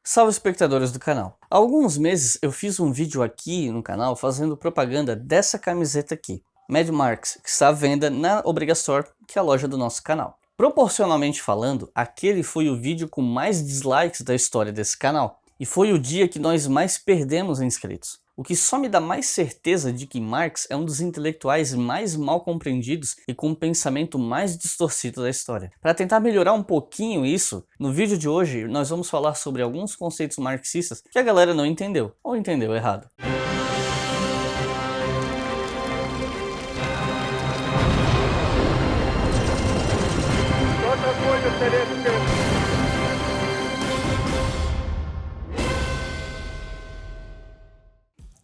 Salve espectadores do canal. Há alguns meses eu fiz um vídeo aqui no canal fazendo propaganda dessa camiseta aqui, Mad Marx, que está à venda na Obrigastore, que é a loja do nosso canal. Proporcionalmente falando, aquele foi o vídeo com mais dislikes da história desse canal, e foi o dia que nós mais perdemos inscritos. O que só me dá mais certeza de que Marx é um dos intelectuais mais mal compreendidos e com o pensamento mais distorcido da história. Para tentar melhorar um pouquinho isso, no vídeo de hoje nós vamos falar sobre alguns conceitos marxistas que a galera não entendeu, ou entendeu errado. Outra coisa, excelência.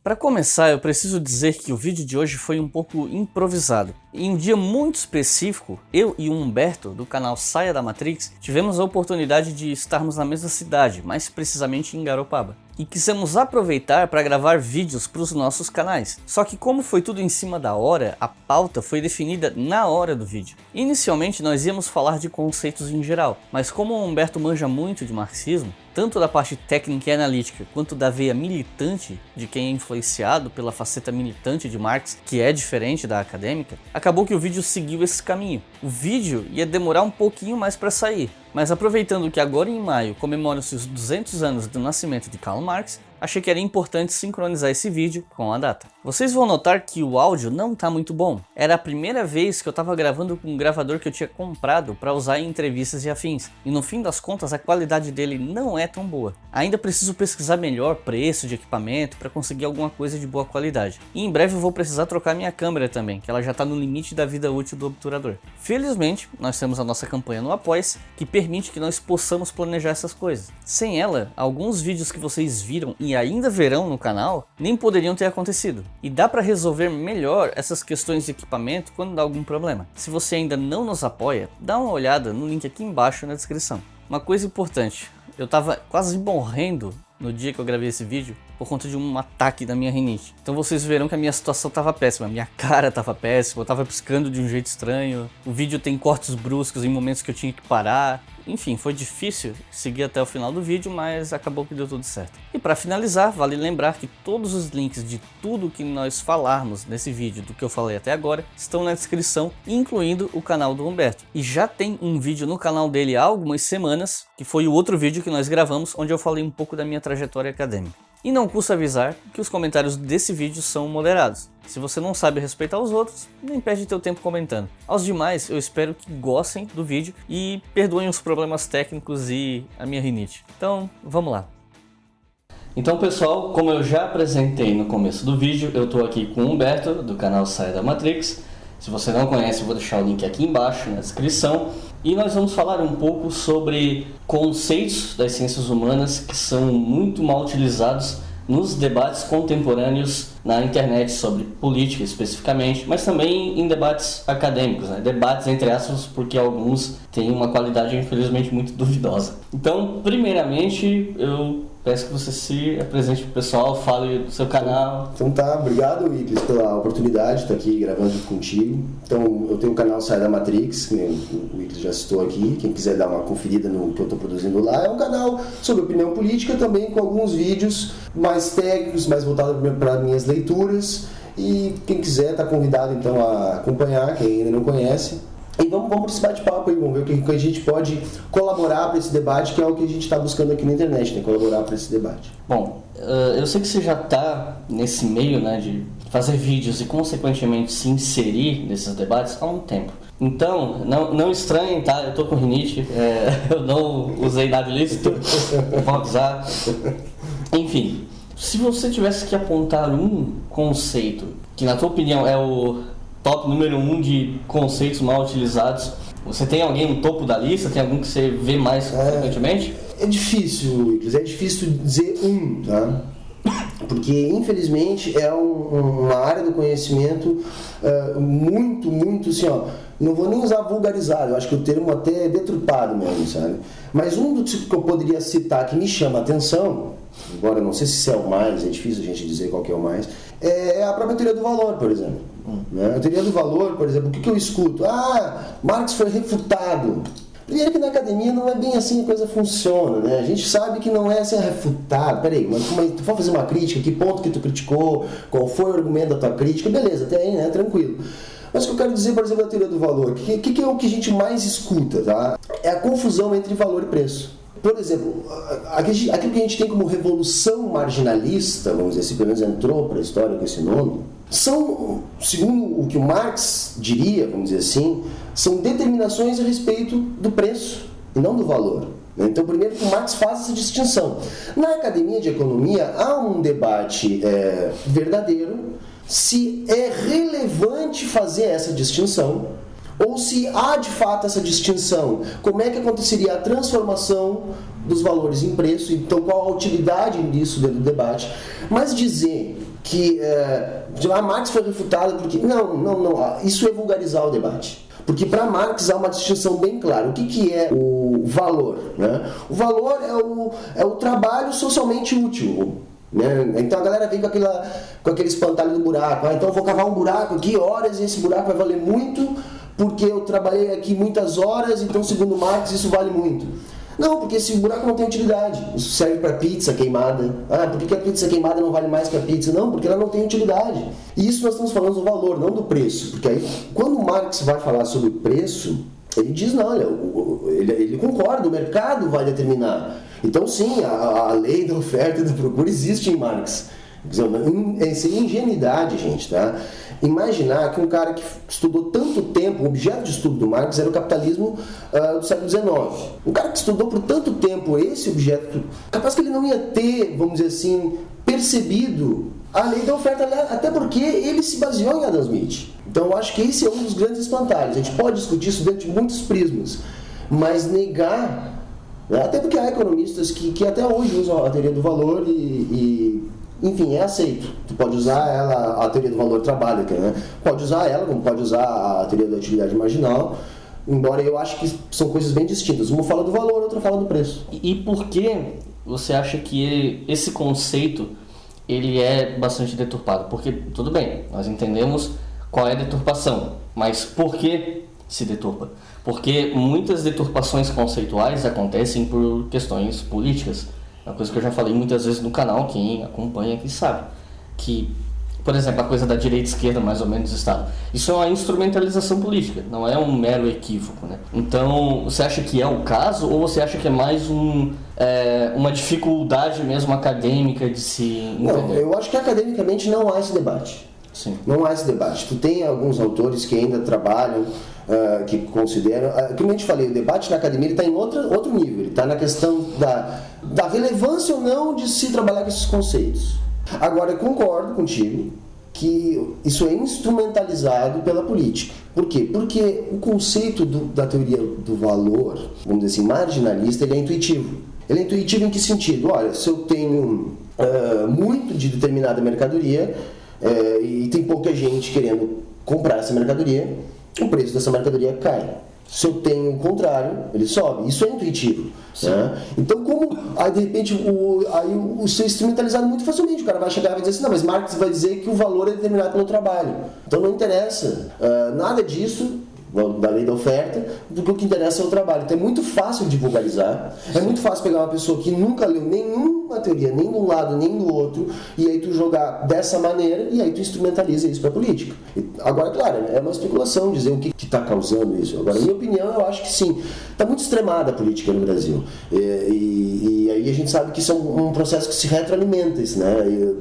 Para começar, eu preciso dizer que o vídeo de hoje foi um pouco improvisado. Em um dia muito específico, eu e o Humberto, do canal Saia da Matrix, tivemos a oportunidade de estarmos na mesma cidade, mais precisamente em Garopaba. E quisemos aproveitar para gravar vídeos para os nossos canais. Só que como foi tudo em cima da hora, a pauta foi definida na hora do vídeo. Inicialmente nós íamos falar de conceitos em geral, mas como o Humberto manja muito de marxismo, tanto da parte técnica e analítica, quanto da veia militante de quem é influenciado pela faceta militante de Marx, que é diferente da acadêmica, acabou que o vídeo seguiu esse caminho. O vídeo ia demorar um pouquinho mais para sair, mas aproveitando que agora em maio comemoram-se os 200 anos do nascimento de Karl Marx, achei que era importante sincronizar esse vídeo com a data. Vocês vão notar que o áudio não tá muito bom. Era a primeira vez que eu tava gravando com um gravador que eu tinha comprado para usar em entrevistas e afins, e no fim das contas a qualidade dele não é tão boa. Ainda preciso pesquisar melhor preço de equipamento para conseguir alguma coisa de boa qualidade. E em breve eu vou precisar trocar minha câmera também, que ela já tá no limite da vida útil do obturador. Felizmente, nós temos a nossa campanha no Apoia-se, que permite que nós possamos planejar essas coisas. Sem ela, alguns vídeos que vocês viram e ainda verão no canal, nem poderiam ter acontecido. E dá para resolver melhor essas questões de equipamento quando dá algum problema. Se você ainda não nos apoia, dá uma olhada no link aqui embaixo na descrição. Uma coisa importante, eu tava quase morrendo no dia que eu gravei esse vídeo por conta de um ataque da minha rinite. Então vocês verão que a minha situação tava péssima, minha cara tava péssima, eu tava piscando de um jeito estranho, o vídeo tem cortes bruscos em momentos que eu tinha que parar. Enfim, foi difícil seguir até o final do vídeo, mas acabou que deu tudo certo. E para finalizar, vale lembrar que todos os links de tudo que nós falarmos nesse vídeo, do que eu falei até agora, estão na descrição, incluindo o canal do Humberto. E já tem um vídeo no canal dele há algumas semanas, que foi o outro vídeo que nós gravamos, onde eu falei um pouco da minha trajetória acadêmica. E não custa avisar que os comentários desse vídeo são moderados. Se você não sabe respeitar os outros, nem perde teu tempo comentando. Aos demais, eu espero que gostem do vídeo e perdoem os problemas técnicos e a minha rinite. Então, vamos lá. Então pessoal, como eu já apresentei no começo do vídeo, eu estou aqui com o Humberto, do canal Saia da Matrix. Se você não conhece, eu vou deixar o link aqui embaixo na descrição. E nós vamos falar um pouco sobre conceitos das ciências humanas que são muito mal utilizados nos debates contemporâneos na internet sobre política especificamente, mas também em debates acadêmicos, né? Debates entre aspas, porque alguns têm uma qualidade infelizmente muito duvidosa. Então, primeiramente, eu peço que você se apresente para o pessoal, fale do seu canal. Então tá, obrigado Iclis pela oportunidade de estar aqui gravando junto contigo. Então eu tenho o canal Saia da Matrix, que o Iclis já citou aqui, quem quiser dar uma conferida no que eu estou produzindo lá. É um canal sobre opinião política, também com alguns vídeos mais técnicos, mais voltados para minhas leituras. E quem quiser está convidado então a acompanhar, quem ainda não conhece. E vamos para esse bate-papo aí, vamos ver o que a gente pode colaborar para esse debate, que é o que a gente está buscando aqui na internet, né? Colaborar para esse debate. Bom, eu sei que você já está nesse meio, né, de fazer vídeos e consequentemente se inserir nesses debates há um tempo. Então, não estranhem, tá? Eu tô com rinite, eu não usei nada ilícito, vou avisar. Enfim, se você tivesse que apontar um conceito, que na tua opinião é o top número 1 de conceitos mal utilizados, você tem alguém no topo da lista? Tem algum que você vê mais frequentemente? É difícil, Iclis, é difícil dizer um, tá? Porque infelizmente é uma área do conhecimento muito assim, ó, não vou nem usar vulgarizado, eu acho que o termo até é deturpado mesmo, sabe? Mas um do tipo que eu poderia citar que me chama a atenção, embora eu não sei se é o mais, é difícil a gente dizer qual que é o mais, é a própria teoria do valor, por exemplo. Né? A teoria do valor, por exemplo, o que eu escuto? Marx foi refutado. Primeiro que na academia não é bem assim a coisa funciona, né? A gente sabe que não é assim refutado. Peraí, mas tu for fazer uma crítica, que ponto que tu criticou, qual foi o argumento da tua crítica, beleza, até aí, né? Tranquilo. Mas o que eu quero dizer, por exemplo, da teoria do valor, que é o que a gente mais escuta, tá? É a confusão entre valor e preço. Por exemplo, aquilo que a gente tem como revolução marginalista, vamos dizer assim, pelo menos entrou para a história com esse nome, são, segundo o que o Marx diria, vamos dizer assim, são determinações a respeito do preço e não do valor. Então, primeiro que o Marx faz essa distinção. Na academia de economia há um debate verdadeiro se é relevante fazer essa distinção ou se há de fato essa distinção. Como é que aconteceria a transformação dos valores em preço? Então, qual a utilidade disso dentro do debate? Mas dizer que Marx foi refutado porque... Não, isso é vulgarizar o debate. Porque para Marx há uma distinção bem clara. O que é o valor? Né? O valor é o trabalho socialmente útil. Né? Então a galera vem com aquele espantalho do buraco. Então eu vou cavar um buraco aqui, horas, e esse buraco vai valer muito porque eu trabalhei aqui muitas horas, então segundo Marx isso vale muito. Não, porque esse buraco não tem utilidade. Isso serve para pizza queimada. Por que a pizza queimada não vale mais que a pizza? Não, porque ela não tem utilidade. E isso nós estamos falando do valor, não do preço. Porque aí, quando Marx vai falar sobre o preço, ele diz, não, olha, ele concorda, o mercado vai determinar. Então sim, a lei da oferta e da procura existe em Marx. Seria ingenuidade, gente, tá? Imaginar que um cara que estudou tanto tempo, o objeto de estudo do Marx era o capitalismo do século XIX. Um cara que estudou por tanto tempo esse objeto, capaz que ele não ia ter, vamos dizer assim, percebido a lei da oferta, até porque ele se baseou em Adam Smith. Então eu acho que esse é um dos grandes espantalhos. A gente pode discutir isso dentro de muitos prismas, mas negar... Até porque há economistas que até hoje usam a teoria do valor enfim, é aceito. Tu pode usar ela, a teoria do valor trabalho, né? Pode usar ela, como pode usar a teoria da utilidade marginal, embora eu acho que são coisas bem distintas. Uma fala do valor, outra fala do preço. E por que você acha que esse conceito ele é bastante deturpado? Porque, tudo bem, nós entendemos qual é a deturpação, mas por que se deturpa? Porque muitas deturpações conceituais acontecem por questões políticas. Uma coisa que eu já falei muitas vezes no canal, quem acompanha aqui sabe. Que, por exemplo, a coisa da direita e esquerda mais ou menos está. Isso é uma instrumentalização política, não é um mero equívoco, né? Então, você acha que é o caso ou você acha que é mais uma dificuldade mesmo acadêmica de se entender? Não, eu acho que academicamente não há esse debate. Sim. Não há esse debate. Tu tem alguns autores que ainda trabalham, que consideram... como a gente falei, o debate na academia está em outro nível. Ele está na questão da relevância ou não de se trabalhar com esses conceitos. Agora, eu concordo contigo que isso é instrumentalizado pela política. Por quê? Porque o conceito da teoria do valor, vamos dizer assim, marginalista, ele é intuitivo. Ele é intuitivo em que sentido? Olha, se eu tenho muito de determinada mercadoria... e tem pouca gente querendo comprar essa mercadoria, o preço dessa mercadoria cai. Se eu tenho o contrário, ele sobe. Isso é intuitivo. Né? Então, como aí de repente isso é instrumentalizado muito facilmente, o cara vai chegar e vai dizer assim, não, mas Marx vai dizer que o valor é determinado pelo trabalho. Então não interessa nada disso da lei da oferta, porque o que interessa é o trabalho. Então é muito fácil de vulgarizar, é muito fácil pegar uma pessoa que nunca leu nenhuma teoria, nem de um lado, nem do outro, e aí tu jogar dessa maneira, e aí tu instrumentaliza isso para política. Agora, claro, é uma especulação dizer o que está causando isso. Agora, na minha opinião, eu acho que sim. Está muito extremada a política no Brasil. E aí a gente sabe que isso é um processo que se retroalimenta, isso, né?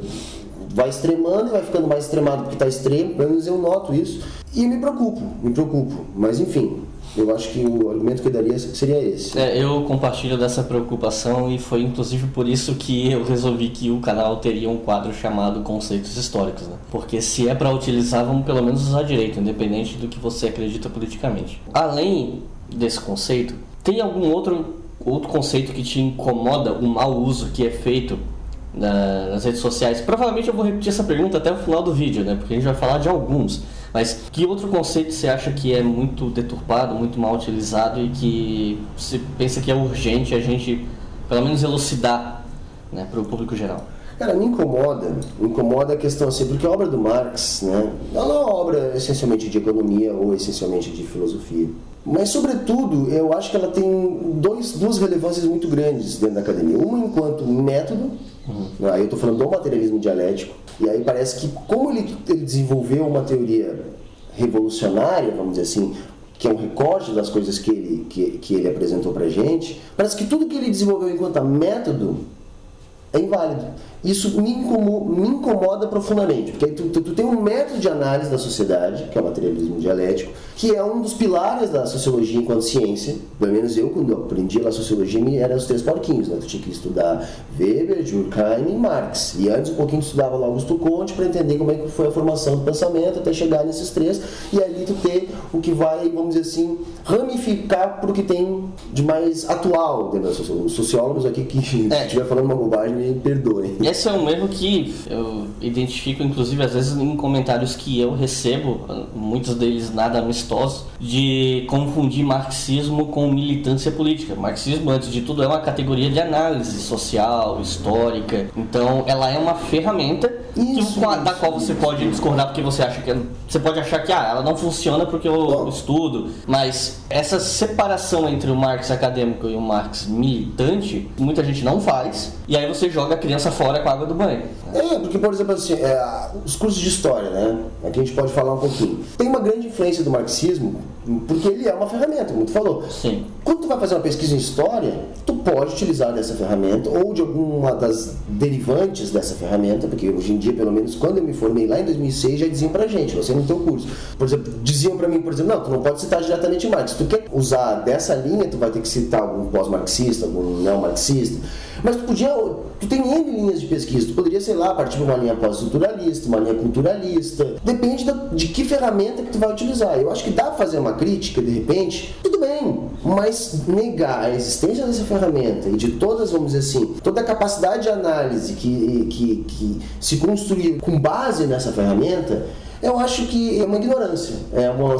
Vai extremando e vai ficando mais extremado porque está extremo, pelo menos eu noto isso. E me preocupo. Mas enfim, eu acho que o argumento que eu daria seria esse. Eu compartilho dessa preocupação e foi inclusive por isso que eu resolvi que o canal teria um quadro chamado Conceitos Históricos, né? Porque se é para utilizar, vamos pelo menos usar direito, independente do que você acredita politicamente. Além desse conceito, tem algum outro conceito que te incomoda, o mau uso que é feito nas redes sociais? Provavelmente eu vou repetir essa pergunta até o final do vídeo, né? Porque a gente vai falar de alguns. Mas que outro conceito você acha que é muito deturpado, muito mal utilizado e que você pensa que é urgente a gente, pelo menos, elucidar, né, para o público geral? Cara, me incomoda a questão assim, porque a obra do Marx, né, ela é uma obra essencialmente de economia ou essencialmente de filosofia. Mas, sobretudo, eu acho que ela tem duas relevâncias muito grandes dentro da academia. Uma enquanto método, aí eu estou falando do materialismo dialético, e aí parece que como ele desenvolveu uma teoria revolucionária, vamos dizer assim, que é um recorte das coisas que ele apresentou pra gente, parece que tudo que ele desenvolveu enquanto método é inválido. Isso me incomoda profundamente, porque aí tu tem um método de análise da sociedade, que é o materialismo dialético, que é um dos pilares da sociologia enquanto ciência. Pelo menos eu, quando eu aprendi lá sociologia, eram os 3 porquinhos, né? Tu tinha que estudar Weber, Durkheim e Marx. E antes um pouquinho tu estudava lá Augusto Comte para entender como é que foi a formação do pensamento até chegar nesses 3, e ali tu ter o que vai, vamos dizer assim, ramificar para o que tem de mais atual dentro da sociologia. Os sociólogos aqui que estiver falando uma bobagem, me perdoem. Esse é um erro que eu identifico, inclusive, às vezes em comentários que eu recebo, muitos deles nada amistosos, de confundir marxismo com militância política. Marxismo, antes de tudo, é uma categoria de análise social, histórica. Então, ela é uma ferramenta da qual você pode discordar porque você acha que... Você pode achar que ela não funciona porque eu estudo, mas essa separação entre o Marx acadêmico e o Marx militante, muita gente não faz, e aí você joga a criança fora com a água do banho. Porque, por exemplo, assim, os cursos de história, né? Aqui a gente pode falar um pouquinho. Tem uma grande influência do marxismo, porque ele é uma ferramenta, como tu falou. Sim. Quando tu vai fazer uma pesquisa em história, tu pode utilizar dessa ferramenta ou de alguma das derivantes dessa ferramenta, porque hoje em dia, pelo menos quando eu me formei lá em 2006, já diziam pra gente, você no teu curso. Por exemplo, diziam pra mim, não, tu não pode citar diretamente Marx. Se tu quer usar dessa linha, tu vai ter que citar algum pós-marxista, algum neomarxista. Mas tu tem N linhas de pesquisa, tu poderia, sei lá, partir de uma linha pós-estruturalista, uma linha culturalista, depende de que ferramenta que tu vai utilizar. Eu acho que dá pra fazer uma crítica, de repente, tudo bem, mas negar a existência dessa ferramenta e de todas, vamos dizer assim, toda a capacidade de análise que se construiu com base nessa ferramenta, eu acho que é uma ignorância.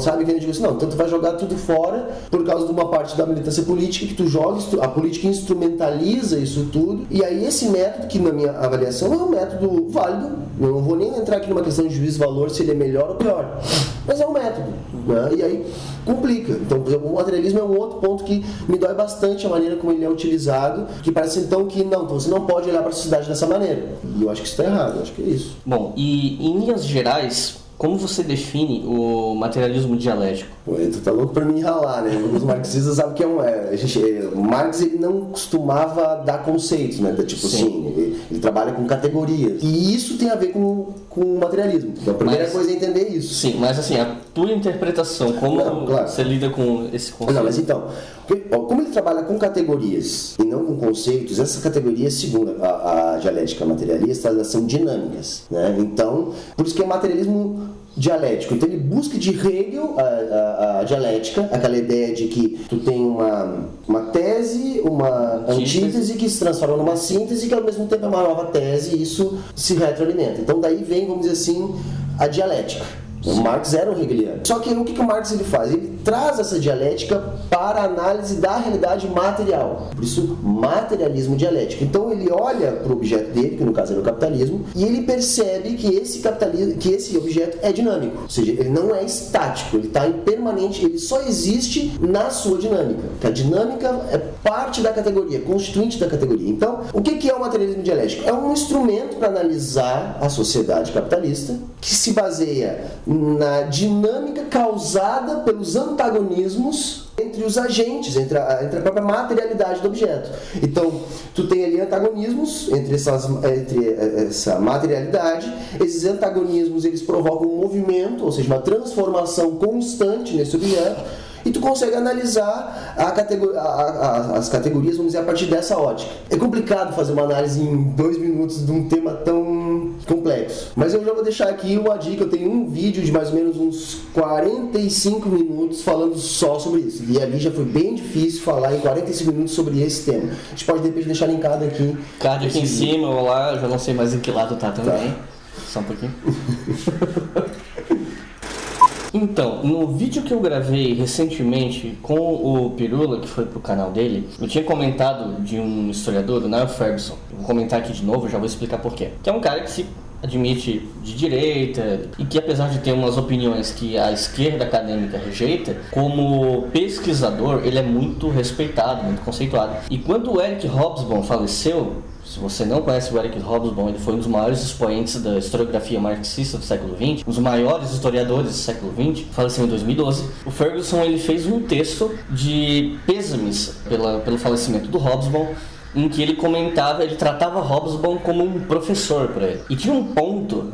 Sabe, que a gente diz assim, não, então tu vai jogar tudo fora por causa de uma parte da militância política que tu joga, a política instrumentaliza isso tudo, e aí esse método, que na minha avaliação é um método válido, eu não vou nem entrar aqui numa questão de juízo-valor se ele é melhor ou pior, mas é um método, né? E aí complica. Então, por exemplo, o materialismo é um outro ponto que me dói bastante a maneira como ele é utilizado, que parece então que você não pode olhar para a sociedade dessa maneira, e eu acho que isso está errado, eu acho que é isso. Bom, e em linhas gerais, como você define o materialismo dialético? Tu tá louco pra me enralar, né? Os marxistas sabem que o Marx, ele não costumava dar conceitos, né? Tipo assim, ele trabalha com categorias. E isso tem a ver com o materialismo. Então a primeira coisa é entender isso. Sim, mas assim, a tua interpretação, como você lida com esse conceito? Não, mas então, como ele trabalha com categorias e não com conceitos, essas categorias, segundo a dialética materialista, elas são dinâmicas, né? Então, por isso que é materialismo dialético. Então ele busca de Hegel a dialética, aquela ideia de que tu tem uma tese, uma antítese que se transforma numa síntese, que ao mesmo tempo é uma nova tese, e isso se retroalimenta. Então daí vem, vamos dizer assim, a dialética. O Marx era um hegeliano. Só que o que o Marx ele faz? Ele traz essa dialética para a análise da realidade material. Por isso, materialismo dialético. Então ele olha para o objeto dele, que no caso era o capitalismo, e ele percebe que esse objeto é dinâmico. Ou seja, ele não é estático, ele está em permanente, ele só existe na sua dinâmica. Que a dinâmica é parte da categoria, constituinte da categoria. Então, o que é o materialismo dialético? É um instrumento para analisar a sociedade capitalista, que se baseia na dinâmica causada pelos antagonismos entre os agentes, entre a própria materialidade do objeto. Então, tu tem ali antagonismos entre essa materialidade. Esses antagonismos, eles provocam um movimento, ou seja, uma transformação constante nesse objeto, e tu consegue analisar as categorias, vamos dizer, a partir dessa ótica. É complicado fazer uma análise em 2 minutos de um tema tão complexo, mas eu já vou deixar aqui uma dica. Eu tenho um vídeo de mais ou menos uns 45 minutos falando só sobre isso, e ali já foi bem difícil falar em 45 minutos sobre esse tema. A gente pode de repente deixar linkado aqui. Card aqui em cima ou lá, eu já não sei mais em que lado tá também. Só um pouquinho. Então, Então, no vídeo que eu gravei recentemente com o Pirula, que foi pro canal dele, eu tinha comentado de um historiador, o Niall Ferguson. Eu vou comentar aqui de novo, já vou explicar por quê. Que é um cara que se admite de direita e que, apesar de ter umas opiniões que a esquerda acadêmica rejeita, como pesquisador ele é muito respeitado, muito conceituado. E quando o Eric Hobsbawm faleceu, se você não conhece o Eric Hobsbawm, ele foi um dos maiores expoentes da historiografia marxista do século XX, um dos maiores historiadores do século XX, faleceu em 2012. O Ferguson ele fez um texto de pêsames pelo falecimento do Hobsbawm, em que ele comentava, ele tratava Hobsbawm como um professor para ele. E tinha um ponto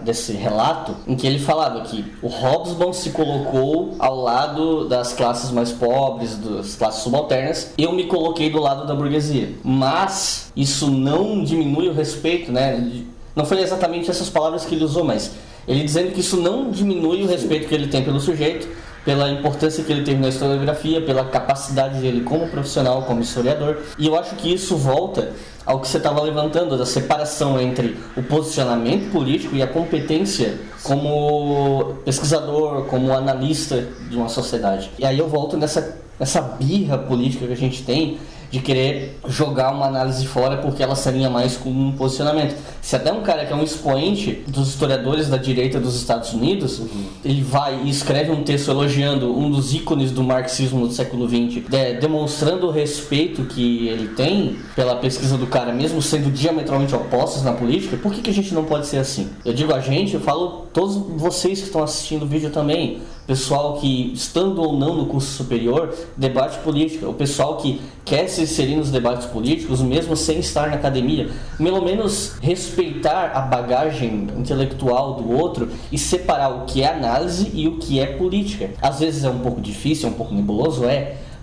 desse relato em que ele falava que o Hobsbawm se colocou ao lado das classes mais pobres, das classes subalternas, eu me coloquei do lado da burguesia. Mas isso não diminui o respeito, né? Não foi exatamente essas palavras que ele usou, mas ele dizendo que isso não diminui o respeito que ele tem pelo sujeito, pela importância que ele teve na historiografia, pela capacidade dele como profissional, como historiador. E eu acho que isso volta ao que você estava levantando, da separação entre o posicionamento político e a competência como pesquisador, como analista de uma sociedade. E aí eu volto nessa birra política que a gente tem de querer jogar uma análise fora porque ela se alinha mais com um posicionamento. Se até um cara que é um expoente dos historiadores da direita dos Estados Unidos, ele vai e escreve um texto elogiando um dos ícones do marxismo do século XX, demonstrando o respeito que ele tem pela pesquisa do cara, mesmo sendo diametralmente opostos na política, por que a gente não pode ser assim? Eu digo a gente, eu falo todos vocês que estão assistindo o vídeo também, pessoal que, estando ou não no curso superior, debate política, o pessoal que quer se inserir nos debates políticos, mesmo sem estar na academia, pelo menos respeitar a bagagem intelectual do outro e separar o que é análise e o que é política. Às vezes é um pouco difícil, é um pouco nebuloso,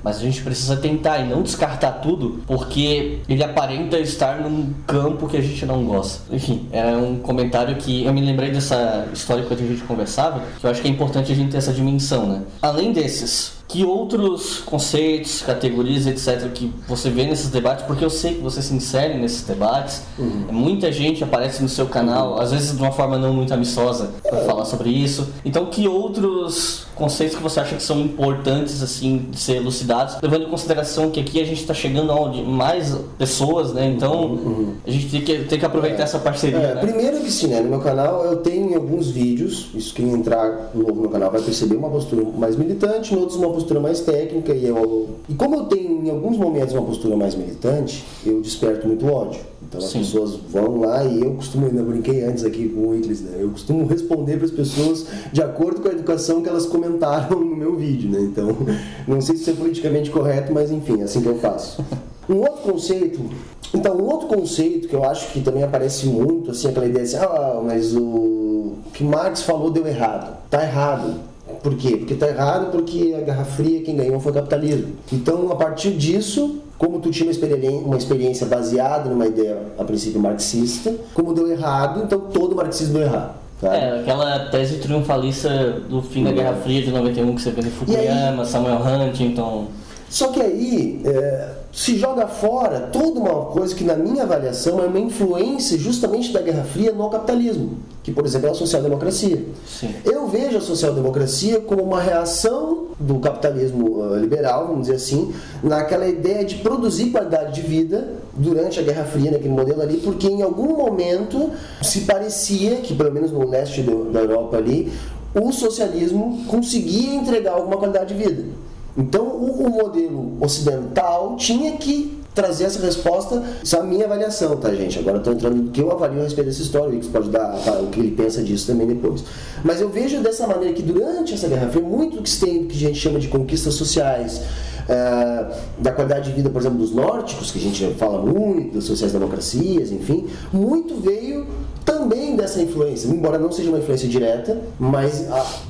mas a gente precisa tentar e não descartar tudo, porque ele aparenta estar num campo que a gente não gosta. Enfim, era um comentário que eu me lembrei dessa história que a gente conversava, que eu acho que é importante a gente ter essa dimensão, né? Além desses, que outros conceitos, categorias, etc., que você vê nesses debates, porque eu sei que você se insere nesses debates, muita gente aparece no seu canal, às vezes de uma forma não muito amistosa, para falar sobre isso. Então, que outros conceitos que você acha que são importantes, assim, de ser elucidados, levando em consideração que aqui a gente está chegando a mais pessoas, né? Então, a gente tem que aproveitar essa parceria, né? Primeiro que sim, né? No meu canal eu tenho alguns vídeos, isso quem entrar novo no meu canal vai perceber uma postura mais militante, em outros uma postura mais técnica, e como eu tenho em alguns momentos uma postura mais militante, eu desperto muito ódio. Então as pessoas vão lá e eu costumo, ainda brinquei antes aqui com o Iclis, né? Eu costumo responder para as pessoas de acordo com a educação que elas comentaram no meu vídeo, né? Então, não sei se isso é politicamente correto, mas enfim, é assim que eu faço. Um outro conceito que eu acho que também aparece muito, assim, aquela ideia assim, mas o que Marx falou deu errado. Tá errado. Por quê? Porque tá errado porque a Guerra Fria quem ganhou foi o capitalismo. Então, a partir disso, como tu tinha uma experiência baseada numa ideia, a princípio, marxista, como deu errado, então todo marxismo deu errado. Aquela tese triunfalista do fim da Guerra Fria de 91 que você vê no Fukuyama, Samuel Huntington. Só que aí se joga fora toda uma coisa que, na minha avaliação, é uma influência justamente da Guerra Fria no capitalismo, que, por exemplo, é a social-democracia. Sim. Eu vejo a social-democracia como uma reação do capitalismo liberal, vamos dizer assim, naquela ideia de produzir qualidade de vida durante a Guerra Fria, naquele modelo ali, porque em algum momento se parecia que, pelo menos no leste da Europa ali, o socialismo conseguia entregar alguma qualidade de vida. Então, o modelo ocidental tinha que trazer essa resposta. Isso é a minha avaliação, tá, gente? Agora estou entrando no que eu avalio a respeito dessa história, o Ix pode dar o que ele pensa disso também depois. Mas eu vejo dessa maneira que durante essa Guerra Fria, muito do que se tem, que a gente chama de conquistas sociais, da qualidade de vida, por exemplo, dos nórdicos, que a gente fala muito, das sociais-democracias, enfim, muito veio também dessa influência, embora não seja uma influência direta, mas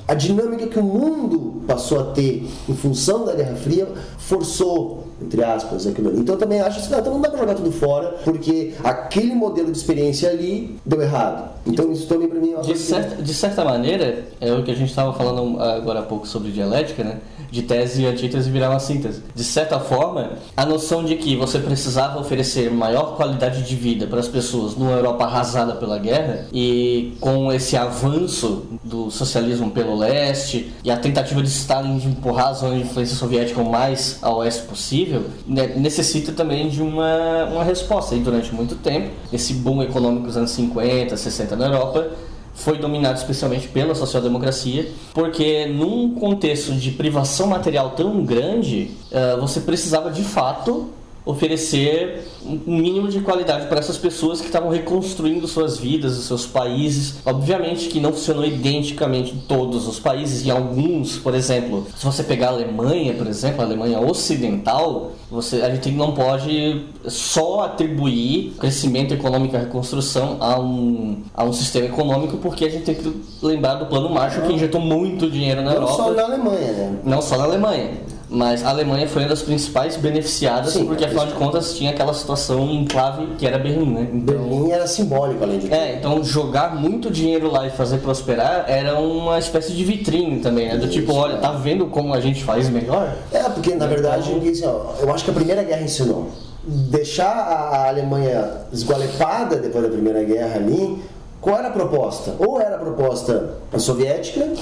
a dinâmica que o mundo passou a ter em função da Guerra Fria forçou, entre aspas, aquilo ali. Então eu também acho assim, então não dá pra jogar tudo fora, porque aquele modelo de experiência ali deu errado. Então isso também pra mim é uma de certa maneira, é o que a gente estava falando agora há pouco sobre dialética, né? de tese e antítese virar uma síntese. De certa forma, a noção de que você precisava oferecer maior qualidade de vida para as pessoas numa Europa arrasada pela guerra, e com esse avanço do socialismo pelo leste e a tentativa de Stalin de empurrar a zona de influência soviética o mais a oeste possível, né, necessita também de uma resposta. E durante muito tempo, esse boom econômico dos anos 50, 60 na Europa foi dominado especialmente pela social-democracia, porque num contexto de privação material tão grande, você precisava de fato oferecer um mínimo de qualidade para essas pessoas que estavam reconstruindo suas vidas, os seus países. Obviamente que não funcionou identicamente em todos os países, em alguns, por exemplo, se você pegar a Alemanha, por exemplo, a Alemanha ocidental, a gente não pode só atribuir crescimento econômico e reconstrução a um sistema econômico, porque a gente tem que lembrar do Plano Marshall, que injetou muito dinheiro na Europa. Não só na Alemanha, né? Não só na Alemanha. Mas a Alemanha foi uma das principais beneficiadas, sim, porque afinal de contas tinha aquela situação em enclave que era Berlim, né? Então, Berlim era simbólico, além de tudo. Então jogar muito dinheiro lá e fazer prosperar era uma espécie de vitrine também, né? Do tipo, olha, tá vendo como a gente faz melhor? Porque na verdade, assim, eu acho que a Primeira Guerra ensinou. Deixar a Alemanha esgualepada depois da Primeira Guerra ali, qual era a proposta? Ou era a proposta soviética,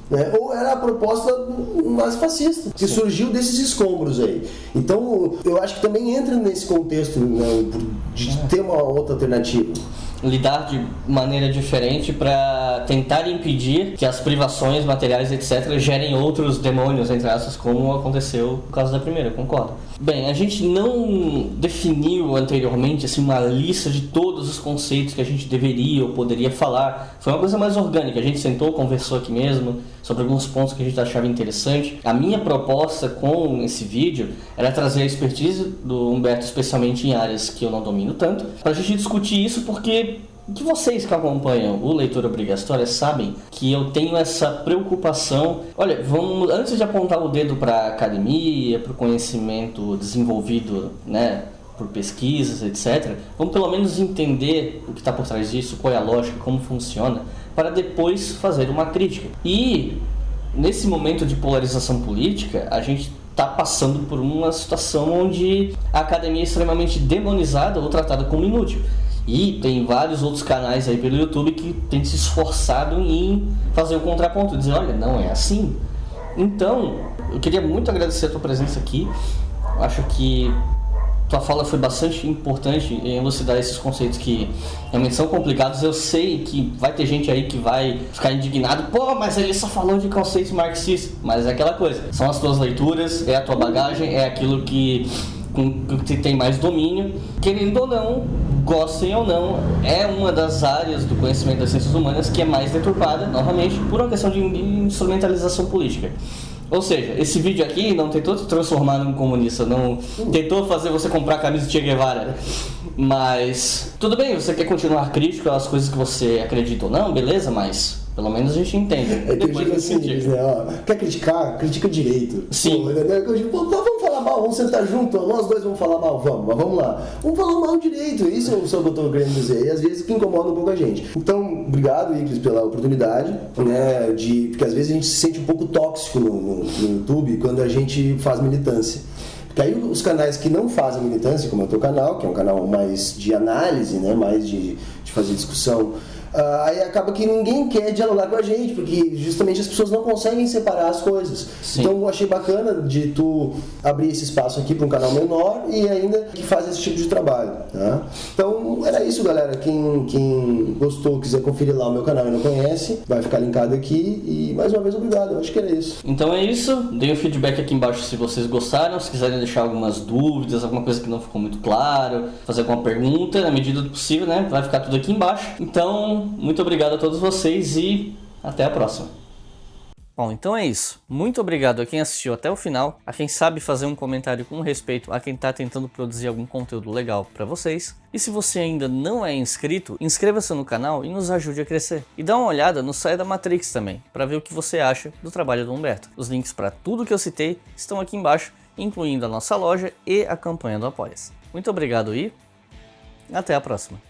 né? Ou era a proposta mais fascista, que surgiu desses escombros aí. Então, eu acho que também entra nesse contexto, né, de ter uma outra alternativa. Lidar de maneira diferente para tentar impedir que as privações materiais, etc., gerem outros demônios, entre aspas, como aconteceu no caso da primeira, concordo. Bem, a gente não definiu anteriormente assim, uma lista de todos os conceitos que a gente deveria ou poderia falar. Foi uma coisa mais orgânica, a gente sentou, conversou aqui mesmo sobre alguns pontos que a gente achava interessante. A minha proposta com esse vídeo era trazer a expertise do Humberto, especialmente em áreas que eu não domino tanto, para a gente discutir isso, porque que vocês que acompanham o Leitura Obrigatória sabem que eu tenho essa preocupação. Olha, antes de apontar o dedo para a academia, para o conhecimento desenvolvido, né, por pesquisas, etc., vamos pelo menos entender o que está por trás disso, qual é a lógica, como funciona, para depois fazer uma crítica. E nesse momento de polarização política, a gente está passando por uma situação onde a academia é extremamente demonizada ou tratada como inútil. E tem vários outros canais aí pelo YouTube que têm se esforçado em fazer o contraponto, dizer, olha, não é assim. Então, eu queria muito agradecer a tua presença aqui. Acho que tua fala foi bastante importante em elucidar esses conceitos que realmente são complicados. Eu sei que vai ter gente aí que vai ficar indignado, pô, mas ele só falou de conceitos marxistas. Mas é aquela coisa, são as tuas leituras, é a tua bagagem, é aquilo que tem mais domínio. Querendo ou não, gostem ou não, é uma das áreas do conhecimento das ciências humanas que é mais deturpada, novamente, por uma questão de instrumentalização política. Ou seja, esse vídeo aqui não tentou te transformar num comunista, não tentou fazer você comprar a camisa de Che Guevara. Mas, tudo bem, você quer continuar crítico às coisas que você acredita ou não, beleza, mas pelo menos a gente entende. Depois assim, né? Quer criticar? Critica direito. Sim. Vamos falar mal, vamos sentar junto, nós dois vamos falar mal, mas vamos lá. Vamos falar mal direito, isso é o que eu estou querendo dizer. E às vezes que incomoda um pouco a gente. Então, obrigado, Iclis, pela oportunidade, né, porque às vezes a gente se sente um pouco tóxico no YouTube quando a gente faz militância. Porque aí os canais que não fazem militância, como é o teu canal, que é um canal mais de análise, né, mais de fazer discussão, aí acaba que ninguém quer dialogar com a gente, porque justamente as pessoas não conseguem separar as coisas. Sim. Então eu achei bacana de tu abrir esse espaço aqui para um canal menor e ainda que faz esse tipo de trabalho, tá? Então era isso, galera. Quem gostou, quiser conferir lá o meu canal e não conhece, vai ficar linkado aqui. E mais uma vez, obrigado. Eu acho que era isso. Então é isso. Deem o feedback aqui embaixo se vocês gostaram. Se quiserem deixar algumas dúvidas, alguma coisa que não ficou muito claro, fazer alguma pergunta, na medida do possível, né? Vai ficar tudo aqui embaixo. Então, muito obrigado a todos vocês e até a próxima. Bom, então é isso. Muito obrigado a quem assistiu até o final, a quem sabe fazer um comentário com respeito a quem está tentando produzir algum conteúdo legal para vocês. E se você ainda não é inscrito, inscreva-se no canal e nos ajude a crescer. E dá uma olhada no Saia da Matrix também, para ver o que você acha do trabalho do Humberto. Os links para tudo que eu citei estão aqui embaixo, incluindo a nossa loja e a campanha do Apoia-se. Muito obrigado e até a próxima.